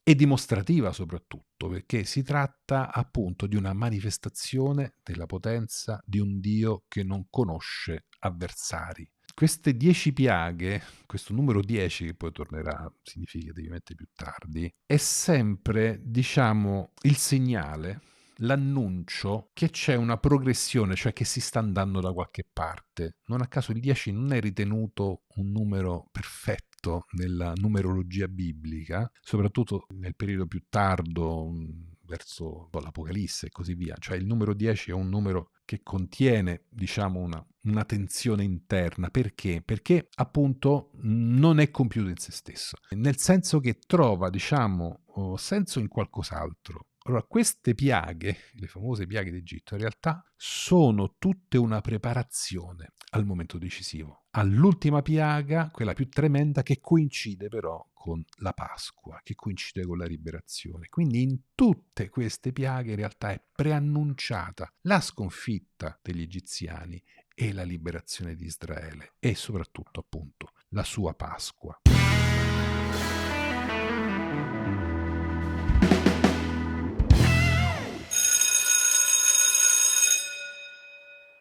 e dimostrativa soprattutto, perché si tratta appunto di una manifestazione della potenza di un Dio che non conosce avversari. Queste 10 piaghe, questo numero 10 che poi tornerà significativamente più tardi, è sempre, diciamo, il segnale, l'annuncio che c'è una progressione, cioè che si sta andando da qualche parte. Non a caso il 10 non è ritenuto un numero perfetto nella numerologia biblica, soprattutto nel periodo più tardo, verso l'Apocalisse e così via. Cioè il numero 10 è un numero che contiene, diciamo, una tensione interna. Perché? Perché appunto non è compiuto in se stesso, nel senso che trova, diciamo, senso in qualcos'altro. Allora, queste piaghe, le famose piaghe d'Egitto, in realtà sono tutte una preparazione al momento decisivo, all'ultima piaga, quella più tremenda, che coincide però con la Pasqua, che coincide con la liberazione. Quindi in tutte queste piaghe in realtà è preannunciata la sconfitta degli egiziani e la liberazione di Israele e soprattutto appunto la sua Pasqua.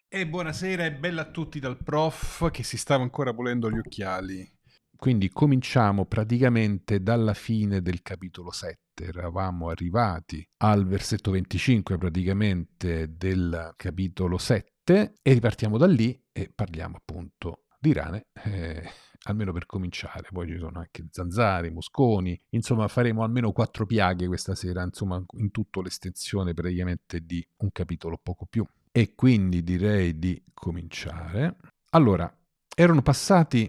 E buonasera e bella a tutti dal prof che si stava ancora pulendo gli occhiali. Quindi cominciamo praticamente dalla fine del capitolo 7, eravamo arrivati al versetto 25 praticamente del capitolo 7 e ripartiamo da lì e parliamo appunto di rane, almeno per cominciare. Poi ci sono anche zanzare, mosconi, insomma faremo almeno 4 piaghe questa sera, insomma in tutta l'estensione praticamente di un capitolo poco più. E quindi direi di cominciare. Allora, erano passati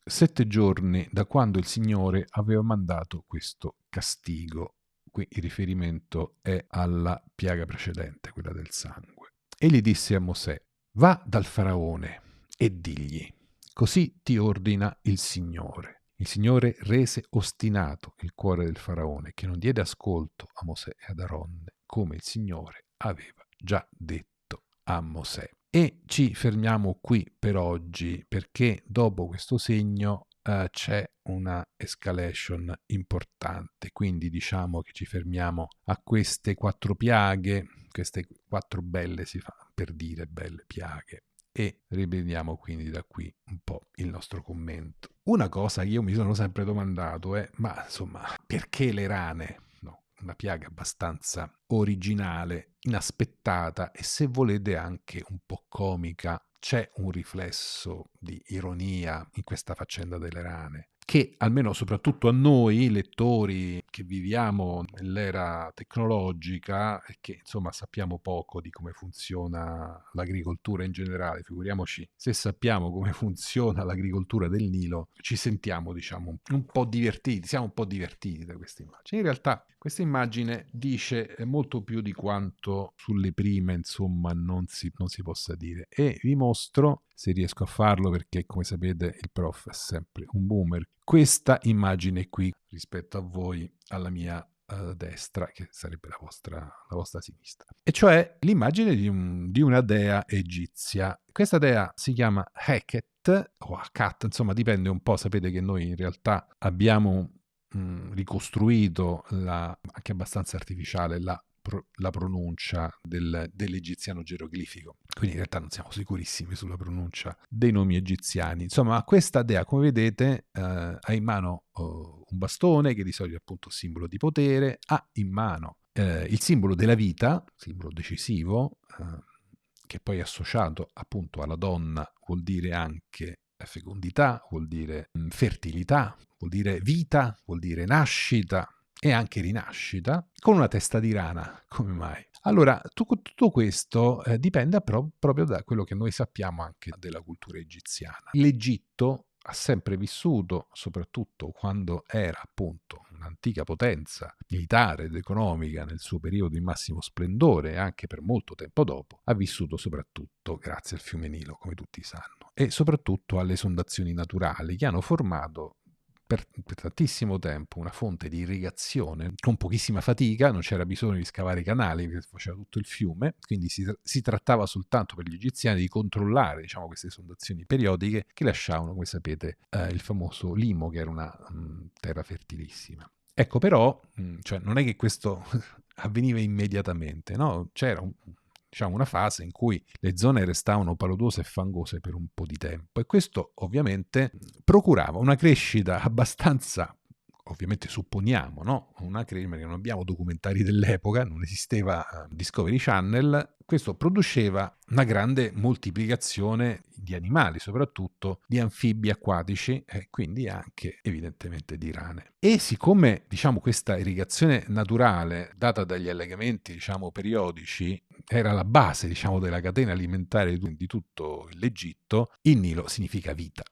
7 giorni da quando il Signore aveva mandato questo castigo. Qui il riferimento è alla piaga precedente, quella del sangue. Egli disse a Mosè: va dal faraone e digli: così ti ordina il Signore. Il Signore rese ostinato il cuore del faraone, che non diede ascolto a Mosè e ad Aronne, come il Signore aveva già detto a Mosè. E ci fermiamo qui per oggi, perché dopo questo segno c'è una escalation importante. Quindi diciamo che ci fermiamo a queste 4 piaghe, queste 4 belle, si fa per dire belle piaghe, e riprendiamo quindi da qui un po' il nostro commento. Una cosa che io mi sono sempre domandato è: ma insomma, perché le rane? No, una piaga abbastanza originale, inaspettata e, se volete, anche un po' comica. C'è un riflesso di ironia in questa faccenda delle rane, che almeno soprattutto a noi lettori che viviamo nell'era tecnologica e che insomma sappiamo poco di come funziona l'agricoltura in generale, figuriamoci se sappiamo come funziona l'agricoltura del Nilo, ci sentiamo, diciamo, un po' divertiti, siamo un po' divertiti da questa immagine. In realtà questa immagine dice molto più di quanto sulle prime, insomma, non si possa dire, e vi mostro, se riesco a farlo, perché come sapete il prof è sempre un boomer, questa immagine qui rispetto a voi, alla mia destra, che sarebbe la vostra sinistra, e cioè l'immagine di una dea egizia. Questa dea si chiama Heket o Hakat, insomma dipende un po'. Sapete che noi in realtà abbiamo ricostruito anche abbastanza artificiale la pronuncia dell'egiziano geroglifico, quindi in realtà non siamo sicurissimi sulla pronuncia dei nomi egiziani. Insomma, questa dea, come vedete, ha in mano un bastone, che di solito è appunto simbolo di potere, ha in mano il simbolo della vita, simbolo decisivo, che poi è associato appunto alla donna, vuol dire anche fecondità, vuol dire fertilità, vuol dire vita, vuol dire nascita e anche rinascita, con una testa di rana. Come mai? Allora, tutto questo dipende proprio da quello che noi sappiamo anche della cultura egiziana. L'Egitto ha sempre vissuto, soprattutto quando era appunto un'antica potenza militare ed economica nel suo periodo di massimo splendore, e anche per molto tempo dopo, ha vissuto soprattutto grazie al fiume Nilo, come tutti sanno, e soprattutto alle esondazioni naturali che hanno formato per tantissimo tempo una fonte di irrigazione con pochissima fatica. Non c'era bisogno di scavare i canali perché faceva tutto il fiume, quindi si trattava soltanto per gli egiziani di controllare, diciamo, queste esondazioni periodiche che lasciavano, come sapete, il famoso limo, che era una terra fertilissima. Ecco, però, cioè, non è che questo avveniva immediatamente, no? C'era diciamo, una fase in cui le zone restavano paludose e fangose per un po' di tempo e questo ovviamente procurava una crescita abbastanza, ovviamente supponiamo, no? Una crescita, perché non abbiamo documentari dell'epoca, non esisteva Discovery Channel, questo produceva una grande moltiplicazione di animali, soprattutto di anfibi acquatici e quindi anche evidentemente di rane. E siccome diciamo questa irrigazione naturale data dagli allagamenti diciamo periodici era la base diciamo della catena alimentare di tutto l'Egitto, il Nilo significa vita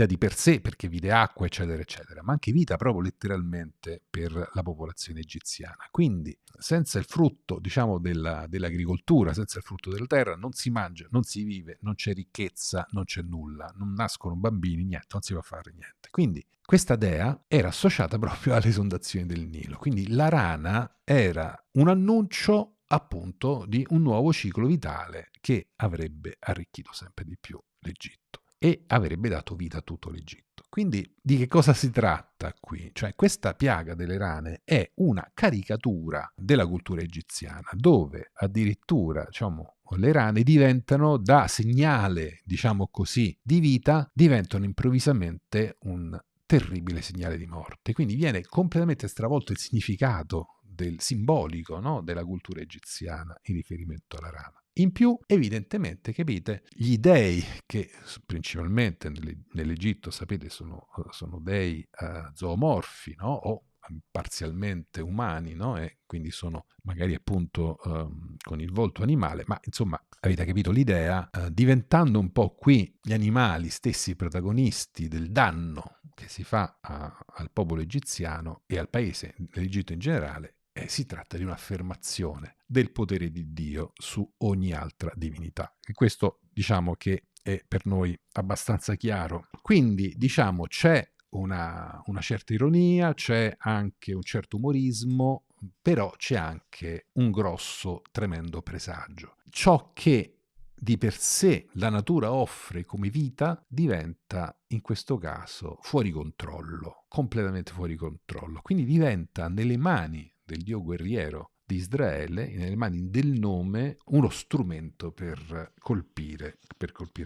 di per sé perché vide acqua eccetera eccetera, ma anche vita proprio letteralmente per la popolazione egiziana. Quindi senza il frutto diciamo dell'agricoltura, senza il frutto della terra non si mangia, non si vive, non c'è ricchezza, non c'è nulla, non nascono bambini, niente, non si può fare niente. Quindi questa dea era associata proprio alle esondazioni del Nilo, quindi la rana era un annuncio appunto di un nuovo ciclo vitale che avrebbe arricchito sempre di più l'Egitto e avrebbe dato vita a tutto l'Egitto. Quindi di che cosa si tratta qui? Cioè questa piaga delle rane è una caricatura della cultura egiziana dove addirittura diciamo, le rane diventano da segnale, diciamo così, di vita, diventano improvvisamente un terribile segnale di morte. Quindi viene completamente stravolto il significato del simbolico, no? Della cultura egiziana in riferimento alla rana. In più, evidentemente, capite, gli dei che principalmente nell'Egitto, sapete, sono dei zoomorfi, no? O parzialmente umani, no? E quindi sono magari appunto con il volto animale, ma insomma avete capito l'idea, diventando un po' qui gli animali stessi protagonisti del danno che si fa al popolo egiziano e al paese dell'Egitto in generale, si tratta di un'affermazione del potere di Dio su ogni altra divinità. E questo diciamo che è per noi abbastanza chiaro. Quindi diciamo c'è una certa ironia, c'è anche un certo umorismo, però c'è anche un grosso, tremendo presagio. Ciò che di per sé la natura offre come vita diventa in questo caso fuori controllo, completamente fuori controllo. Quindi diventa nelle mani del dio guerriero di Israele, nelle mani del nome, uno strumento per colpire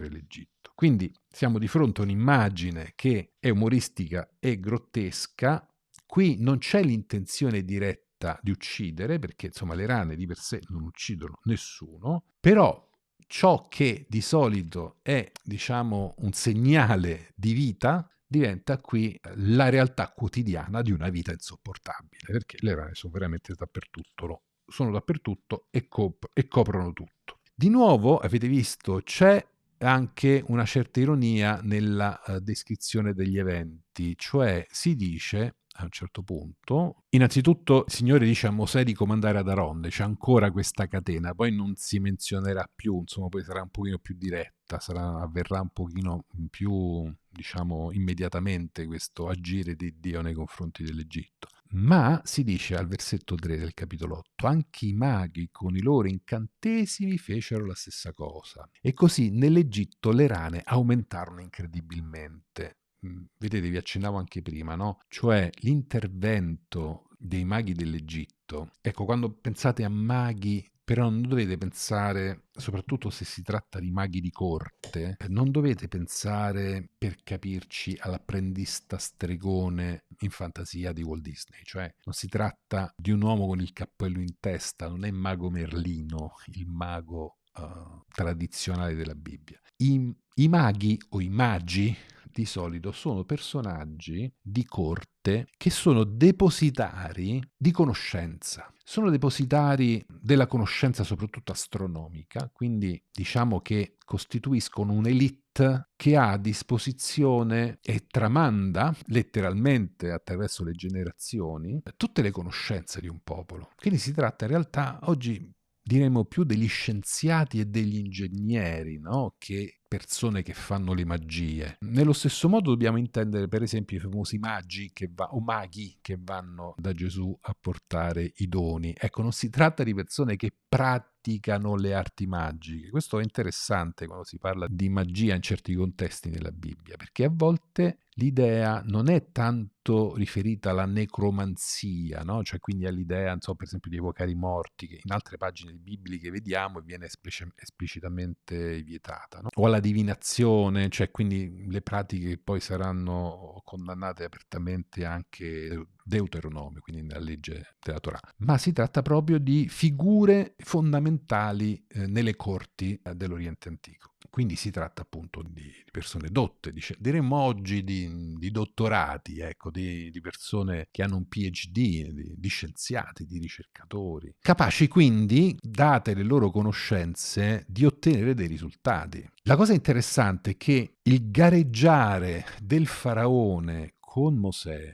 l'Egitto. Quindi siamo di fronte a un'immagine che è umoristica e grottesca. Qui non c'è l'intenzione diretta di uccidere, perché insomma le rane di per sé non uccidono nessuno, però ciò che di solito è, diciamo, un segnale di vita diventa qui la realtà quotidiana di una vita insopportabile, perché le rane sono veramente dappertutto, no? Sono dappertutto e coprono tutto. Di nuovo, avete visto, c'è anche una certa ironia nella descrizione degli eventi, cioè si dice a un certo punto, innanzitutto il Signore dice a Mosè di comandare ad Aronne, c'è ancora questa catena, poi non si menzionerà più, insomma poi sarà un pochino più diretta, avverrà un pochino più, diciamo, immediatamente questo agire di Dio nei confronti dell'Egitto. Ma si dice al versetto 3 del capitolo 8, anche i maghi con i loro incantesimi fecero la stessa cosa. E così nell'Egitto le rane aumentarono incredibilmente. Vedete, vi accennavo anche prima, no? Cioè l'intervento dei maghi dell'Egitto. Ecco, quando pensate a maghi, però non dovete pensare, soprattutto se si tratta di maghi di corte, non dovete pensare, per capirci, all'apprendista stregone in fantasia di Walt Disney. Cioè non si tratta di un uomo con il cappello in testa, non è mago Merlino, il mago tradizionale della Bibbia. I maghi o i magi di solito sono personaggi di corte che sono depositari di conoscenza. Sono depositari della conoscenza soprattutto astronomica, quindi diciamo che costituiscono un'elite che ha a disposizione e tramanda letteralmente attraverso le generazioni tutte le conoscenze di un popolo. Quindi si tratta in realtà oggi diremo più degli scienziati e degli ingegneri, no? Che persone che fanno le magie. Nello stesso modo dobbiamo intendere per esempio i famosi maghi o maghi che vanno da Gesù a portare i doni. Ecco, non si tratta di persone che praticano le arti magiche. Questo è interessante quando si parla di magia in certi contesti nella Bibbia, perché a volte l'idea non è tanto riferita alla necromanzia, no? Cioè quindi all'idea, non so, per esempio di evocare i morti, che in altre pagine bibliche vediamo e viene esplicitamente vietata, no? O alla divinazione, cioè quindi le pratiche che poi saranno condannate apertamente anche Deuteronomio, quindi nella legge della Torah. Ma si tratta proprio di figure fondamentali nelle corti dell'Oriente Antico. Quindi si tratta appunto di persone dotte, diremmo oggi di dottorati, ecco, di persone che hanno un PhD, di scienziati, di ricercatori, capaci quindi, date le loro conoscenze, di ottenere dei risultati. La cosa interessante è che il gareggiare del faraone con Mosè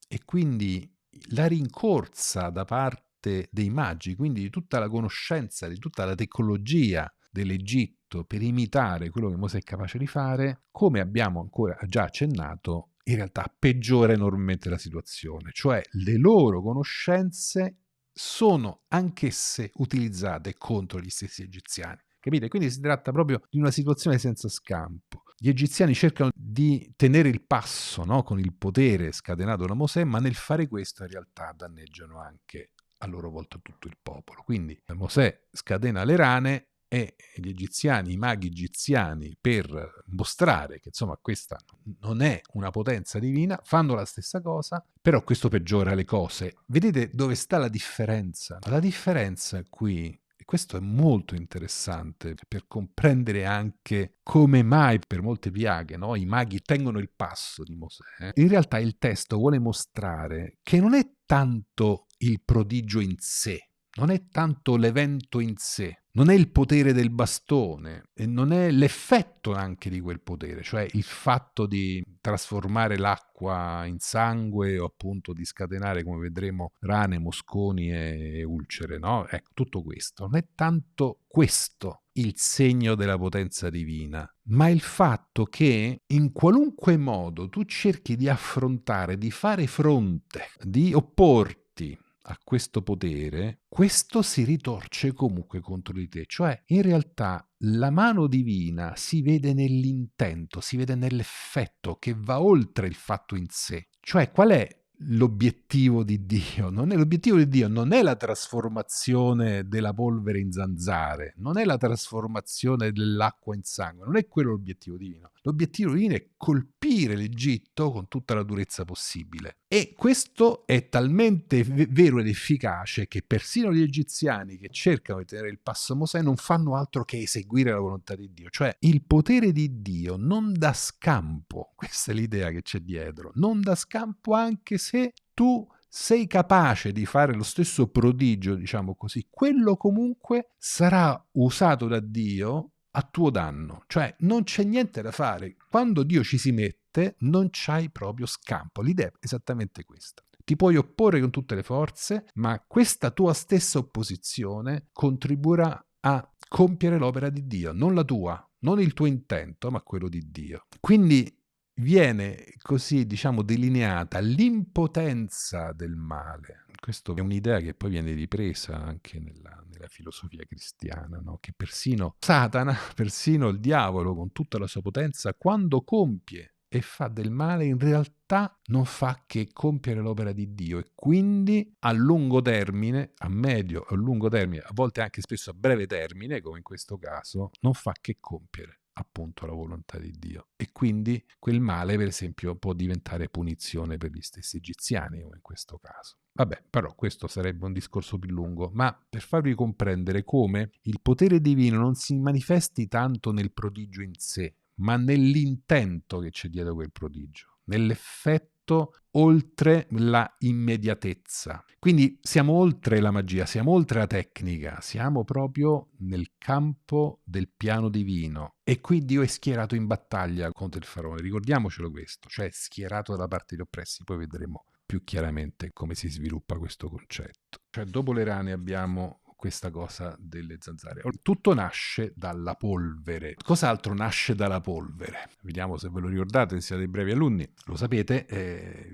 e quindi la rincorsa da parte dei magi, quindi di tutta la conoscenza, di tutta la tecnologia dell'Egitto per imitare quello che Mosè è capace di fare, come abbiamo ancora già accennato, in realtà peggiora enormemente la situazione, cioè le loro conoscenze sono anch'esse utilizzate contro gli stessi egiziani. Capite? Quindi si tratta proprio di una situazione senza scampo. Gli egiziani cercano di tenere il passo, no, con il potere scatenato da Mosè, ma nel fare questo in realtà danneggiano anche a loro volta tutto il popolo. Quindi Mosè scatena le rane e gli egiziani, i maghi egiziani, per mostrare che insomma questa non è una potenza divina, fanno la stessa cosa, però questo peggiora le cose. Vedete dove sta la differenza? La differenza qui, e questo è molto interessante per comprendere anche come mai per molte piaghe, no, i maghi tengono il passo di Mosè. In realtà il testo vuole mostrare che non è tanto il prodigio in sé, non è tanto l'evento in sé, non è il potere del bastone e non è l'effetto anche di quel potere, cioè il fatto di trasformare l'acqua in sangue o appunto di scatenare, come vedremo, rane, mosconi e ulcere, no? Ecco, tutto questo. Non è tanto questo il segno della potenza divina, ma il fatto che in qualunque modo tu cerchi di affrontare, di fare fronte, di opporti a questo potere, questo si ritorce comunque contro di te. Cioè, in realtà, la mano divina si vede nell'intento, si vede nell'effetto che va oltre il fatto in sé. Cioè, qual è l'obiettivo di Dio? L'obiettivo di Dio non è la trasformazione della polvere in zanzare, non è la trasformazione dell'acqua in sangue, non è quello l'obiettivo divino. L'obiettivo divino è colpire l'Egitto con tutta la durezza possibile. E questo è talmente vero ed efficace che persino gli egiziani che cercano di tenere il passo a Mosè non fanno altro che eseguire la volontà di Dio. Cioè il potere di Dio non dà scampo, questa è l'idea che c'è dietro, non dà scampo anche se tu sei capace di fare lo stesso prodigio, diciamo così, quello comunque sarà usato da Dio a tuo danno, cioè non c'è niente da fare. Quando Dio ci si mette non c'hai proprio scampo, l'idea è esattamente questa. Ti puoi opporre con tutte le forze, ma questa tua stessa opposizione contribuirà a compiere l'opera di Dio, non la tua, non il tuo intento, ma quello di Dio. Quindi viene così, diciamo, delineata l'impotenza del male. Questa è un'idea che poi viene ripresa anche nella filosofia cristiana, no? Che persino Satana, persino il diavolo, con tutta la sua potenza, quando compie e fa del male, in realtà non fa che compiere l'opera di Dio e quindi a lungo termine, a medio o a lungo termine, a volte anche spesso a breve termine, come in questo caso, non fa che compiere appunto la volontà di Dio. E quindi quel male, per esempio, può diventare punizione per gli stessi egiziani, come in questo caso. Vabbè, però questo sarebbe un discorso più lungo, ma per farvi comprendere come il potere divino non si manifesti tanto nel prodigio in sé, ma nell'intento che c'è dietro quel prodigio, nell'effetto oltre la immediatezza. Quindi siamo oltre la magia, siamo oltre la tecnica, siamo proprio nel campo del piano divino. E qui Dio è schierato in battaglia contro il faraone, ricordiamocelo questo, cioè schierato dalla parte degli oppressi, poi vedremo più chiaramente come si sviluppa questo concetto. Cioè dopo le rane abbiamo questa cosa delle zanzare. Tutto nasce dalla polvere. Cos'altro nasce dalla polvere? Vediamo se ve lo ricordate, se siete brevi alunni. Lo sapete,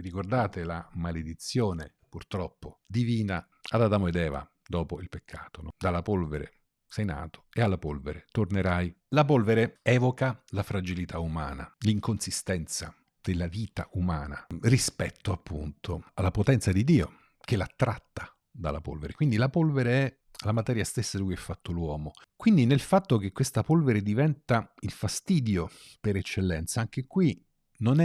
ricordate la maledizione, purtroppo, divina ad Adamo ed Eva dopo il peccato. No? Dalla polvere sei nato e alla polvere tornerai. La polvere evoca la fragilità umana, l'inconsistenza. della vita umana rispetto appunto alla potenza di Dio che l'ha tratta dalla polvere. Quindi la polvere è la materia stessa di cui è fatto l'uomo. Quindi nel fatto che questa polvere diventa il fastidio per eccellenza, anche qui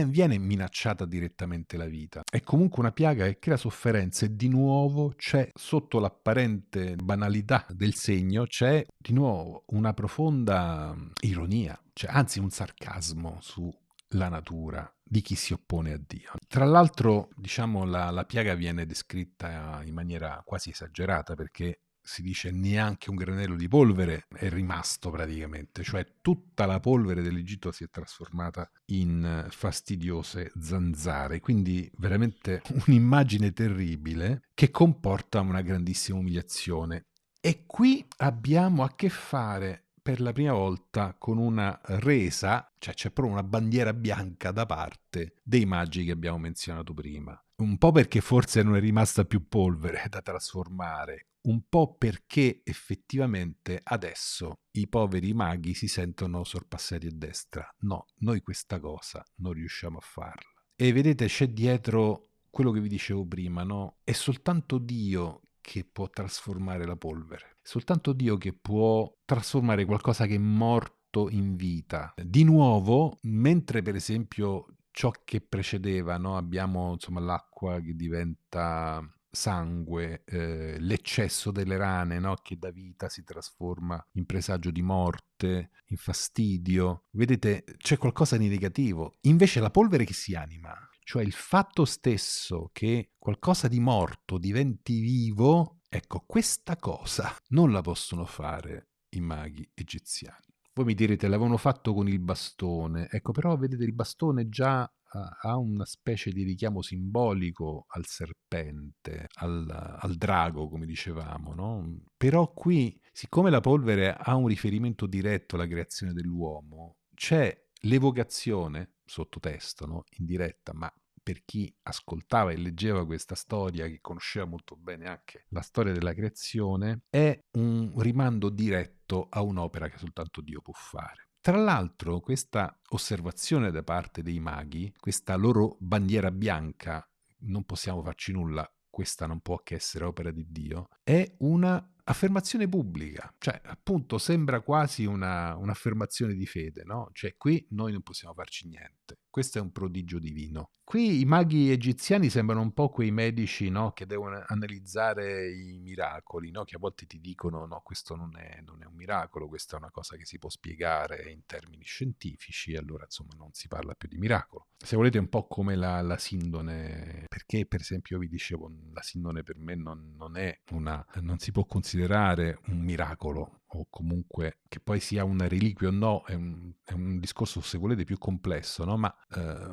viene minacciata direttamente la vita, è comunque una piaga che crea sofferenza e di nuovo c'è, sotto l'apparente banalità del segno, c'è di nuovo una profonda ironia, cioè, anzi un sarcasmo sulla natura di chi si oppone a Dio. Tra l'altro, diciamo, la piaga viene descritta in maniera quasi esagerata, perché si dice neanche un granello di polvere è rimasto praticamente, cioè tutta la polvere dell'Egitto si è trasformata in fastidiose zanzare, quindi veramente un'immagine terribile che comporta una grandissima umiliazione. E qui abbiamo a che fare per la prima volta con una resa, cioè c'è proprio una bandiera bianca da parte dei magi che abbiamo menzionato prima. Un po' perché forse non è rimasta più polvere da trasformare, un po' perché effettivamente adesso i poveri maghi si sentono sorpassati a destra. No, noi questa cosa non riusciamo a farla. E vedete, c'è dietro quello che vi dicevo prima, no? È soltanto Dio che può trasformare la polvere. È soltanto Dio che può trasformare qualcosa che è morto in vita. Di nuovo, mentre per esempio ciò che precedeva, no? Abbiamo insomma l'acqua che diventa sangue, l'eccesso delle rane, no? Che da vita si trasforma in presagio di morte, in fastidio. Vedete, c'è qualcosa di negativo. Invece la polvere che si anima, cioè il fatto stesso che qualcosa di morto diventi vivo, ecco, questa cosa non la possono fare i maghi egiziani. Voi mi direte, l'avevano fatto con il bastone. Ecco, però vedete, il bastone già ha una specie di richiamo simbolico al serpente, al drago, come dicevamo, no? Però qui, siccome la polvere ha un riferimento diretto alla creazione dell'uomo, c'è l'evocazione, sottotesto, no? In diretta, ma per chi ascoltava e leggeva questa storia, che conosceva molto bene anche la storia della creazione, è un rimando diretto a un'opera che soltanto Dio può fare. Tra l'altro, questa osservazione da parte dei maghi, questa loro bandiera bianca, non possiamo farci nulla, questa non può che essere opera di Dio, è una affermazione pubblica, cioè appunto sembra quasi un'affermazione di fede, no? Cioè qui noi non possiamo farci niente, questo è un prodigio divino. Qui i maghi egiziani sembrano un po' quei medici, no? Che devono analizzare i miracoli, no? Che a volte ti dicono no, questo non è un miracolo, questa è una cosa che si può spiegare in termini scientifici, allora insomma non si parla più di miracolo. Se volete un po' come la sindone, perché per esempio io vi dicevo la sindone per me non si può considerare un miracolo, o comunque che poi sia una reliquia o no, è un discorso, se volete, più complesso, no? Ma,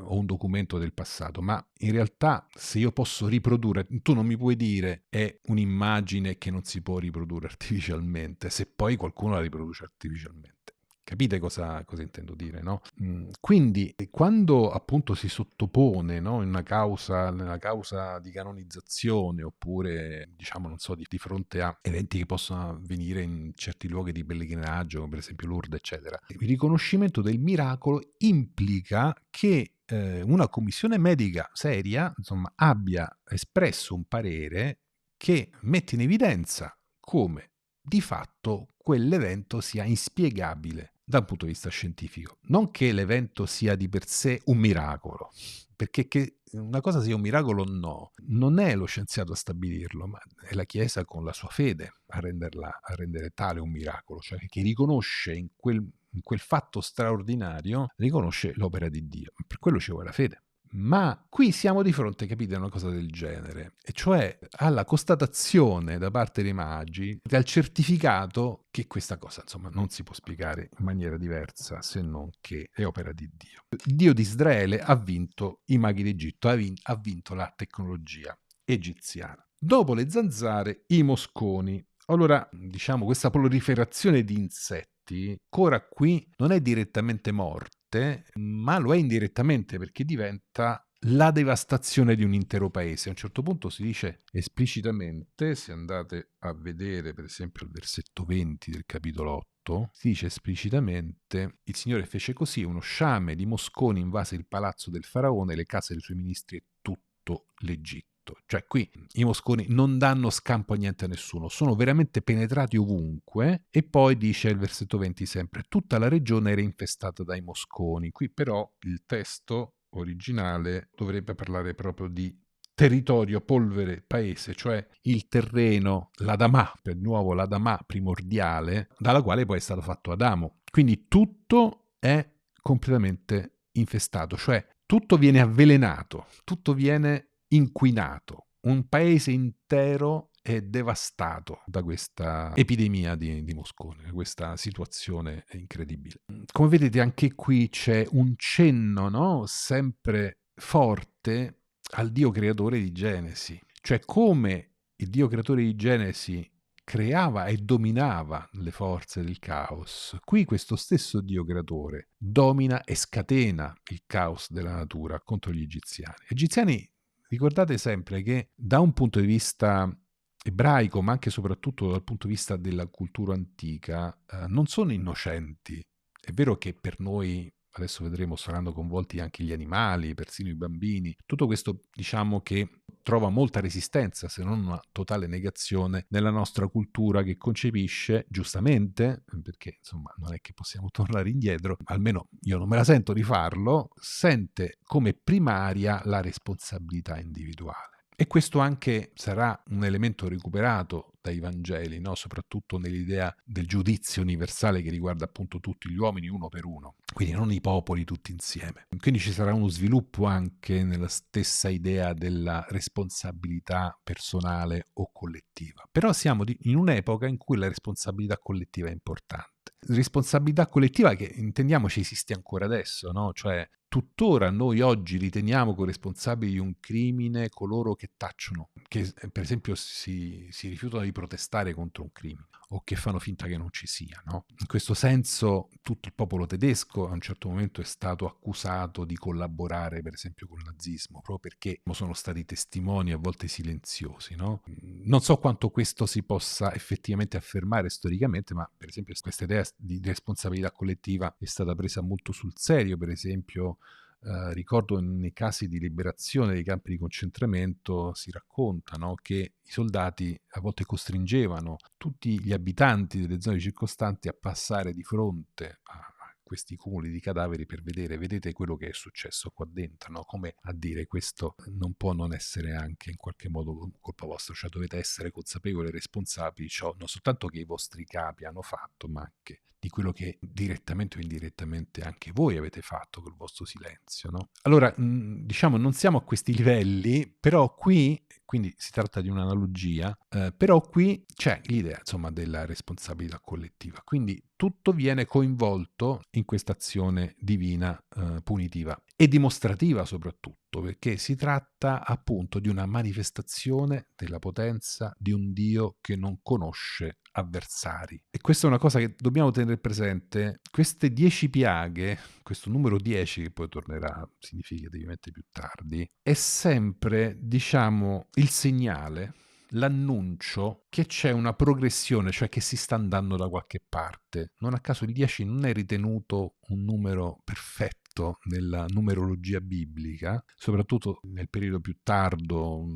o un documento del passato, ma in realtà se io posso riprodurre, tu non mi puoi dire è un'immagine che non si può riprodurre artificialmente, se poi qualcuno la riproduce artificialmente. Capite cosa intendo dire, no? Quindi quando appunto si sottopone, no, nella causa di canonizzazione, oppure diciamo non so di fronte a eventi che possono avvenire in certi luoghi di pellegrinaggio, come per esempio Lourdes eccetera, il riconoscimento del miracolo implica che una commissione medica seria insomma abbia espresso un parere che mette in evidenza come di fatto quell'evento sia inspiegabile da un punto di vista scientifico. Non che l'evento sia di per sé un miracolo, perché che una cosa sia un miracolo no, non è lo scienziato a stabilirlo, ma è la Chiesa con la sua fede a rendere tale un miracolo, cioè che riconosce in quel fatto straordinario, riconosce l'opera di Dio. Per quello ci vuole la fede. Ma qui siamo di fronte, capite, a una cosa del genere, e cioè alla constatazione da parte dei magi, al certificato che questa cosa, insomma, non si può spiegare in maniera diversa se non che è opera di Dio. Dio di Israele ha vinto i maghi d'Egitto, ha vinto la tecnologia egiziana. Dopo le zanzare, i mosconi. Allora, diciamo, questa proliferazione di insetti, ancora qui non è direttamente morte, ma lo è indirettamente perché diventa la devastazione di un intero paese. A un certo punto si dice esplicitamente, se andate a vedere per esempio il versetto 20 del capitolo 8 si dice esplicitamente: il Signore fece così, uno sciame di mosconi invase il palazzo del faraone, le case dei suoi ministri e tutto l'Egitto. Cioè qui i mosconi non danno scampo a niente a nessuno, sono veramente penetrati ovunque. E poi dice il versetto 20 sempre: tutta la regione era infestata dai mosconi. Qui però il testo originale dovrebbe parlare proprio di territorio, polvere, paese, cioè il terreno, l'Adamà, per nuovo l'Adamà primordiale, dalla quale poi è stato fatto Adamo. Quindi tutto è completamente infestato, cioè tutto viene avvelenato, tutto viene inquinato. Un paese intero è devastato da questa epidemia di moscone, da questa situazione incredibile. Come vedete anche qui c'è un cenno, no? Sempre forte al Dio creatore di Genesi, cioè come il Dio creatore di Genesi creava e dominava le forze del caos. Qui questo stesso Dio creatore domina e scatena il caos della natura contro gli egiziani. Gli egiziani, ricordate sempre che da un punto di vista ebraico, ma anche e soprattutto dal punto di vista della cultura antica, non sono innocenti. È vero che per noi, adesso vedremo, saranno coinvolti anche gli animali, persino i bambini. Tutto questo diciamo che trova molta resistenza, se non una totale negazione, nella nostra cultura che concepisce, giustamente, perché insomma non è che possiamo tornare indietro, almeno io non me la sento di farlo, sente come primaria la responsabilità individuale. E questo anche sarà un elemento recuperato dai Vangeli, no? Soprattutto nell'idea del giudizio universale che riguarda appunto tutti gli uomini uno per uno, quindi non i popoli tutti insieme. Quindi ci sarà uno sviluppo anche nella stessa idea della responsabilità personale o collettiva. Però siamo in un'epoca in cui la responsabilità collettiva è importante. Responsabilità collettiva che intendiamoci esiste ancora adesso, no? Cioè tuttora noi oggi riteniamo corresponsabili di un crimine coloro che tacciono, che per esempio si rifiutano di protestare contro un crimine o che fanno finta che non ci sia, no? In questo senso tutto il popolo tedesco a un certo momento è stato accusato di collaborare per esempio col nazismo, proprio perché sono stati testimoni a volte silenziosi, no? Non so quanto questo si possa effettivamente affermare storicamente, ma per esempio questa idea di responsabilità collettiva è stata presa molto sul serio, per esempio ricordo nei casi di liberazione dei campi di concentramento si racconta, no, che i soldati a volte costringevano tutti gli abitanti delle zone circostanti a passare di fronte a questi cumuli di cadaveri per vedete quello che è successo qua dentro, no? Come a dire questo non può non essere anche in qualche modo colpa vostra, cioè dovete essere consapevoli e responsabili, ciò non soltanto che i vostri capi hanno fatto, ma anche di quello che direttamente o indirettamente anche voi avete fatto col vostro silenzio, no? Allora, diciamo, non siamo a questi livelli, però qui, quindi si tratta di un'analogia, però qui c'è l'idea, insomma, della responsabilità collettiva. Quindi tutto viene coinvolto in questa azione divina punitiva e dimostrativa soprattutto, perché si tratta appunto di una manifestazione della potenza di un Dio che non conosce avversari. E questa è una cosa che dobbiamo tenere presente. Queste 10 piaghe, questo numero 10 che poi tornerà significativamente più tardi, è sempre, diciamo, il segnale, l'annuncio che c'è una progressione, cioè che si sta andando da qualche parte. Non a caso il 10 non è ritenuto un numero perfetto nella numerologia biblica, soprattutto nel periodo più tardo,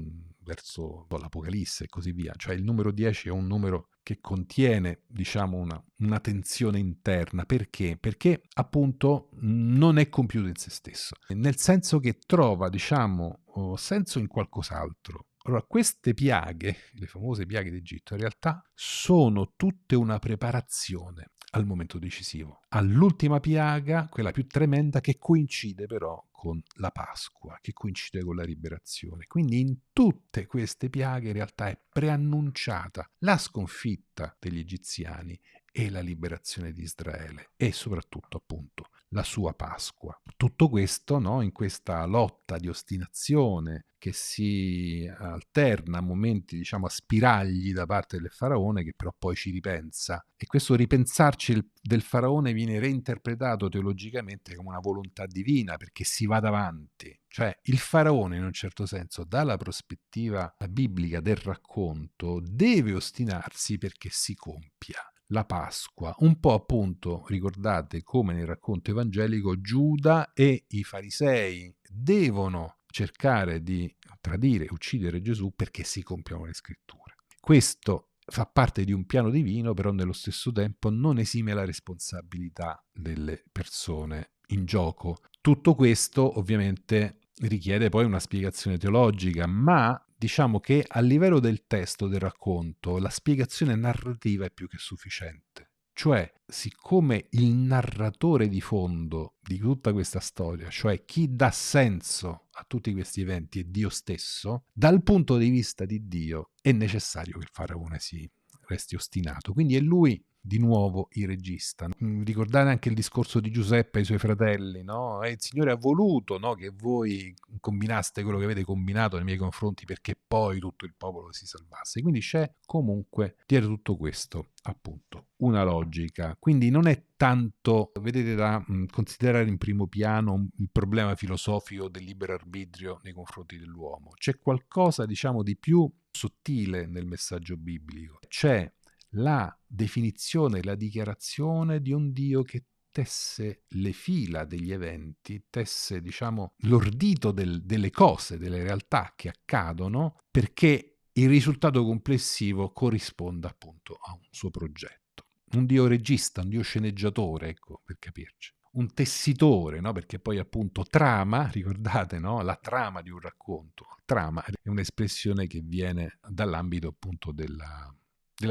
verso l'Apocalisse e così via. Cioè il numero 10 è un numero che contiene, diciamo, una tensione interna. Perché? Perché appunto non è compiuto in se stesso, nel senso che trova, diciamo, senso in qualcos'altro. Allora, queste piaghe, le famose piaghe d'Egitto, in realtà sono tutte una preparazione al momento decisivo, all'ultima piaga, quella più tremenda, che coincide però con la Pasqua, che coincide con la liberazione. Quindi in tutte queste piaghe in realtà è preannunciata la sconfitta degli egiziani e la liberazione di Israele e soprattutto appunto la sua Pasqua. Tutto questo, no, in questa lotta di ostinazione che si alterna a momenti, diciamo, a spiragli da parte del faraone, che però poi ci ripensa. E questo ripensarci del faraone viene reinterpretato teologicamente come una volontà divina, perché si va davanti. Cioè il faraone, in un certo senso, dalla prospettiva biblica del racconto, deve ostinarsi perché si compia la Pasqua. Un po' appunto, ricordate come nel racconto evangelico Giuda e i farisei devono cercare di tradire e uccidere Gesù perché si compiono le scritture. Questo fa parte di un piano divino, però nello stesso tempo non esime la responsabilità delle persone in gioco. Tutto questo ovviamente richiede poi una spiegazione teologica, ma diciamo che a livello del testo del racconto la spiegazione narrativa è più che sufficiente. Cioè, siccome il narratore di fondo di tutta questa storia, cioè chi dà senso a tutti questi eventi è Dio stesso, dal punto di vista di Dio è necessario che il faraone si resti ostinato. Quindi è lui di nuovo il regista. Ricordate anche il discorso di Giuseppe ai suoi fratelli, no? Il Signore ha voluto, no, che voi combinaste quello che avete combinato nei miei confronti perché poi tutto il popolo si salvasse. Quindi c'è comunque dietro tutto questo, appunto, una logica. Quindi non è tanto, vedete, da considerare in primo piano il problema filosofico del libero arbitrio nei confronti dell'uomo. C'è qualcosa, diciamo, di più sottile nel messaggio biblico. C'è la definizione, la dichiarazione di un Dio che tesse le fila degli eventi, tesse, diciamo, l'ordito delle cose, delle realtà che accadono, perché il risultato complessivo corrisponda appunto a un suo progetto. Un Dio regista, un Dio sceneggiatore, ecco, per capirci. Un tessitore, no? Perché poi appunto trama, ricordate, no? La trama di un racconto. Trama è un'espressione che viene dall'ambito appunto della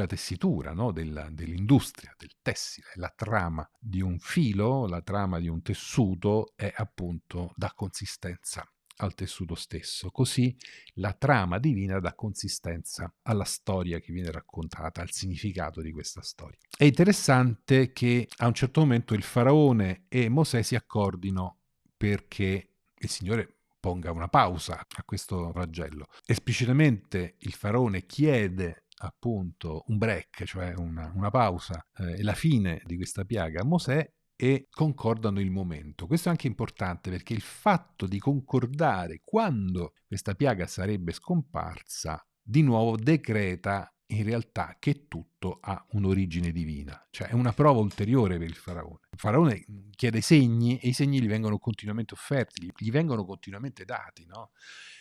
tessitura, no? Dell'industria, del tessile. La trama di un filo, la trama di un tessuto è appunto dà consistenza al tessuto stesso. Così la trama divina dà consistenza alla storia che viene raccontata, al significato di questa storia. È interessante che a un certo momento il faraone e Mosè si accordino perché il Signore ponga una pausa a questo flagello. Esplicitamente il faraone chiede appunto un break, cioè una pausa, e la fine di questa piaga a Mosè e concordano il momento. Questo è anche importante perché il fatto di concordare quando questa piaga sarebbe scomparsa, di nuovo decreta in realtà che tutto ha un'origine divina, cioè è una prova ulteriore per il faraone. Il faraone chiede segni e i segni gli vengono continuamente offerti, gli vengono continuamente dati, no?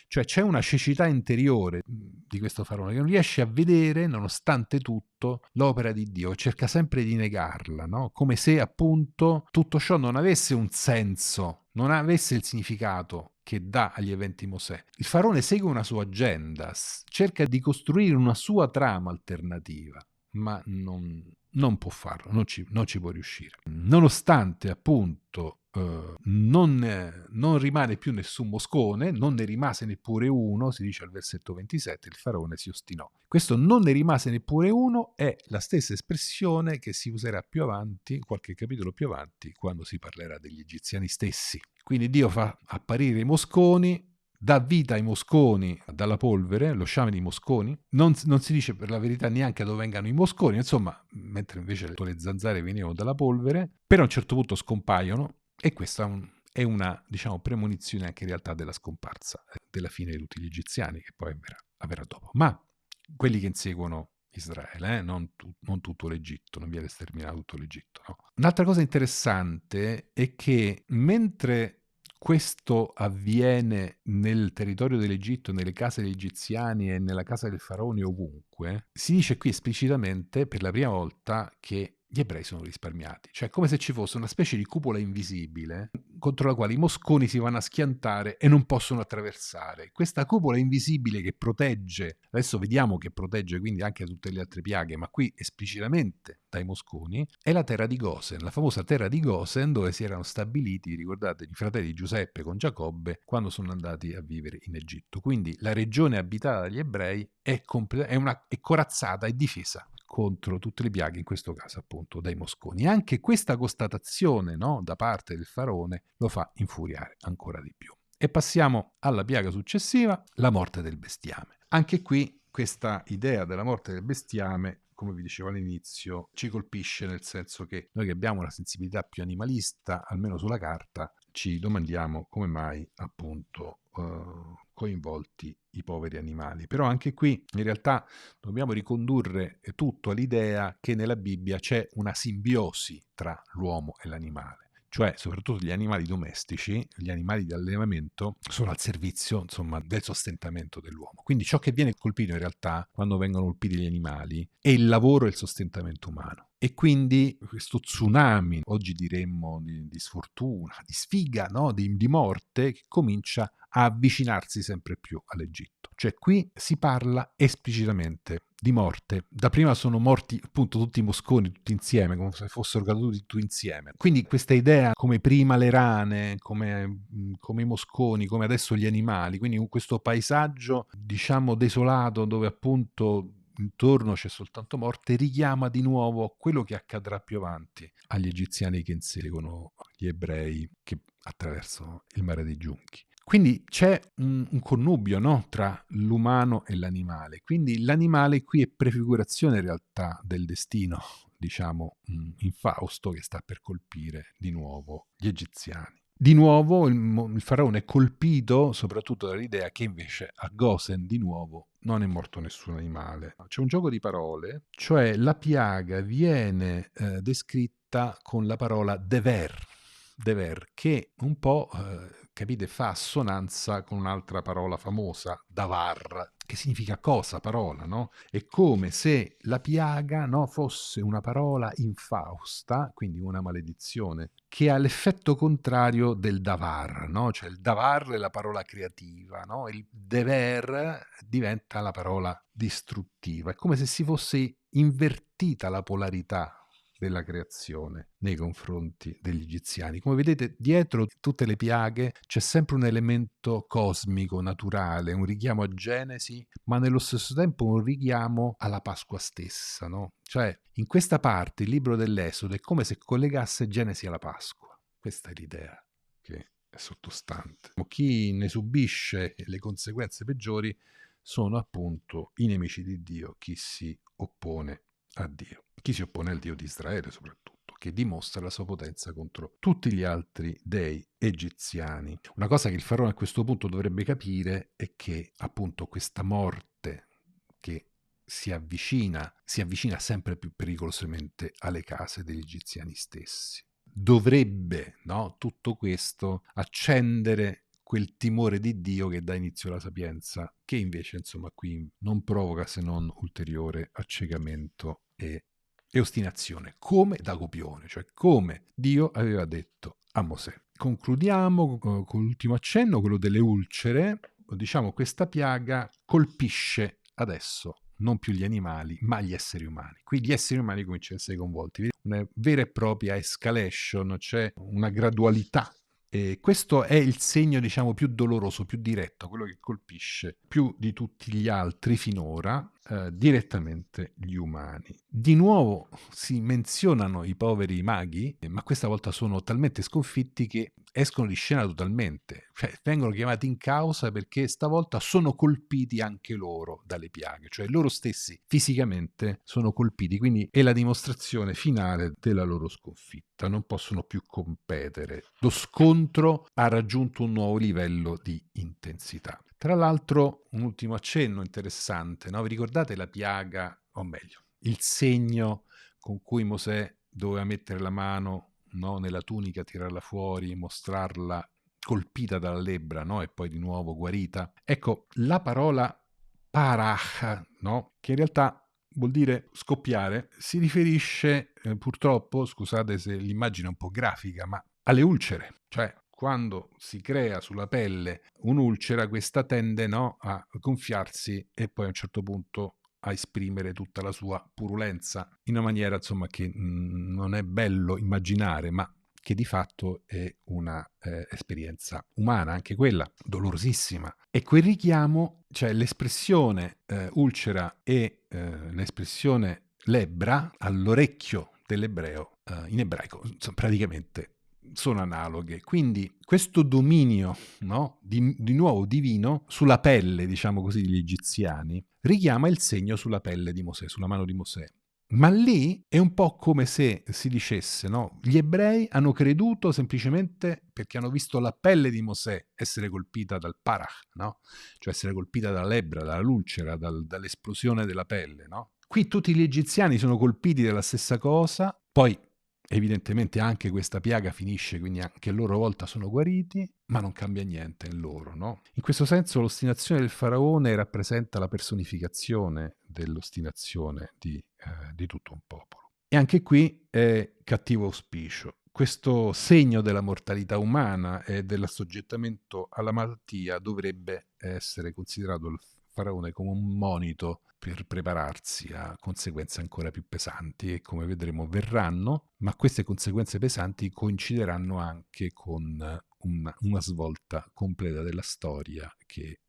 Cioè c'è una cecità interiore di questo faraone che non riesce a vedere, nonostante tutto, l'opera di Dio, cerca sempre di negarla, no? Come se appunto tutto ciò non avesse un senso, non avesse il significato che dà agli eventi Mosè. Il faraone segue una sua agenda, cerca di costruire una sua trama alternativa, ma non può farlo, non ci può riuscire. Nonostante appunto non rimane più nessun moscone, non ne rimase neppure uno, si dice al versetto 27, il faraone si ostinò. Questo non ne rimase neppure uno è la stessa espressione che si userà più avanti, qualche capitolo più avanti, quando si parlerà degli egiziani stessi. Quindi Dio fa apparire i mosconi, dà vita ai mosconi dalla polvere, lo sciame di mosconi, non si dice per la verità neanche dove vengano i mosconi, insomma, mentre invece le zanzare venivano dalla polvere, però a un certo punto scompaiono e questa è una, diciamo, premonizione anche in realtà della scomparsa, della fine di tutti gli egiziani, che poi avverrà dopo. Ma quelli che inseguono Israele, non tutto l'Egitto, non viene sterminato tutto l'Egitto. No? Un'altra cosa interessante è che mentre questo avviene nel territorio dell'Egitto, nelle case degli egiziani e nella casa del faraone ovunque, si dice qui esplicitamente per la prima volta che gli ebrei sono risparmiati, cioè come se ci fosse una specie di cupola invisibile contro la quale i mosconi si vanno a schiantare e non possono attraversare. Questa cupola invisibile che protegge, adesso vediamo che protegge quindi anche tutte le altre piaghe, ma qui esplicitamente dai mosconi, è la terra di Gosen, la famosa terra di Gosen dove si erano stabiliti, ricordate, i fratelli Giuseppe con Giacobbe quando sono andati a vivere in Egitto. Quindi la regione abitata dagli ebrei è corazzata e difesa contro tutte le piaghe, in questo caso appunto dai mosconi. Anche questa constatazione, no, da parte del faraone lo fa infuriare ancora di più. E passiamo alla piaga successiva, la morte del bestiame. Anche qui questa idea della morte del bestiame, come vi dicevo all'inizio, ci colpisce nel senso che noi che abbiamo una sensibilità più animalista, almeno sulla carta, ci domandiamo come mai appunto coinvolti i poveri animali. Però anche qui in realtà dobbiamo ricondurre tutto all'idea che nella Bibbia c'è una simbiosi tra l'uomo e l'animale. Cioè, soprattutto gli animali domestici, gli animali di allevamento, sono al servizio, insomma, del sostentamento dell'uomo. Quindi ciò che viene colpito in realtà, quando vengono colpiti gli animali, è il lavoro e il sostentamento umano. E quindi questo tsunami, oggi diremmo di sfortuna, di sfiga, no? di morte, che comincia a avvicinarsi sempre più all'Egitto. Cioè qui si parla esplicitamente di morte. Da prima sono morti appunto tutti i mosconi, tutti insieme, come se fossero caduti tutti insieme. Quindi questa idea, come prima le rane, come i mosconi, come adesso gli animali, quindi questo paesaggio, diciamo, desolato, dove appunto intorno c'è soltanto morte, richiama di nuovo quello che accadrà più avanti agli egiziani che inseguono gli ebrei che attraversano il mare dei giunchi. Quindi c'è un connubio, no? Tra l'umano e l'animale. Quindi l'animale qui è prefigurazione in realtà del destino, diciamo, infausto che sta per colpire di nuovo gli egiziani. Di nuovo il faraone è colpito soprattutto dall'idea che invece a Gosen di nuovo non è morto nessun animale. C'è un gioco di parole, cioè la piaga viene descritta con la parola dever, che un po', capite, fa assonanza con un'altra parola famosa, davar, che significa cosa, parola, no? È come se la piaga, no, fosse una parola infausta, quindi una maledizione, che ha l'effetto contrario del davar, no? Cioè il davar è la parola creativa, no? Il dever diventa la parola distruttiva. È come se si fosse invertita la polarità della creazione nei confronti degli egiziani. Come vedete, dietro tutte le piaghe c'è sempre un elemento cosmico, naturale, un richiamo a Genesi, ma nello stesso tempo un richiamo alla Pasqua stessa, no? Cioè, in questa parte il libro dell'Esodo è come se collegasse Genesi alla Pasqua. Questa è l'idea che è sottostante. Chi ne subisce le conseguenze peggiori sono appunto i nemici di Dio, chi si oppone a Dio. Chi si oppone al Dio di Israele soprattutto, che dimostra la sua potenza contro tutti gli altri dei egiziani. Una cosa che il faraone a questo punto dovrebbe capire è che appunto questa morte che si avvicina sempre più pericolosamente alle case degli egiziani stessi. Dovrebbe, no, tutto questo accendere quel timore di Dio che dà inizio alla sapienza, che invece insomma qui non provoca se non ulteriore accecamento e ostinazione, come da copione, cioè come Dio aveva detto a Mosè. Concludiamo con l'ultimo accenno, quello delle ulcere. Diciamo, questa piaga colpisce adesso non più gli animali, ma gli esseri umani. Qui gli esseri umani cominciano a essere coinvolti. Una vera e propria escalation, c'è una gradualità. E questo è il segno, diciamo, più doloroso, più diretto, quello che colpisce più di tutti gli altri finora direttamente gli umani. Di nuovo si menzionano i poveri maghi, ma questa volta sono talmente sconfitti che escono di scena totalmente, cioè vengono chiamati in causa perché stavolta sono colpiti anche loro dalle piaghe, cioè loro stessi fisicamente sono colpiti, quindi è la dimostrazione finale della loro sconfitta, non possono più competere. Lo scontro ha raggiunto un nuovo livello di intensità. Tra l'altro, un ultimo accenno interessante, no? Vi ricordate la piaga, o meglio, il segno con cui Mosè doveva mettere la mano, no, nella tunica, tirarla fuori, mostrarla colpita dalla lebbra, no? E poi di nuovo guarita. Ecco, la parola parach, no? Che in realtà vuol dire scoppiare, si riferisce purtroppo, scusate se l'immagine è un po' grafica, ma alle ulcere, cioè quando si crea sulla pelle un'ulcera, questa tende, no, a gonfiarsi e poi a un certo punto a esprimere tutta la sua purulenza in una maniera, insomma, che non è bello immaginare, ma che di fatto è una esperienza umana, anche quella dolorosissima. E quel richiamo, cioè l'espressione ulcera e l'espressione lebbra all'orecchio dell'ebreo in ebraico, insomma, praticamente sono analoghe. Quindi questo dominio, no, di nuovo divino sulla pelle, diciamo così, degli egiziani richiama il segno sulla pelle di Mosè, sulla mano di Mosè. Ma lì è un po' come se si dicesse, no? Gli ebrei hanno creduto semplicemente perché hanno visto la pelle di Mosè essere colpita dal parach, no? Cioè essere colpita dalla lebbra, dalla ulcera, dall'esplosione della pelle, no? Qui tutti gli egiziani sono colpiti dalla stessa cosa, poi evidentemente anche questa piaga finisce, quindi anche a loro volta sono guariti, ma non cambia niente in loro, no? In questo senso l'ostinazione del faraone rappresenta la personificazione dell'ostinazione di tutto un popolo. E anche qui è cattivo auspicio. Questo segno della mortalità umana e dell'assoggettamento alla malattia dovrebbe essere considerato il faraone come un monito per prepararsi a conseguenze ancora più pesanti e come vedremo verranno, ma queste conseguenze pesanti coincideranno anche con una svolta completa della storia che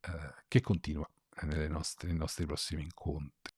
continua nei nostri prossimi incontri.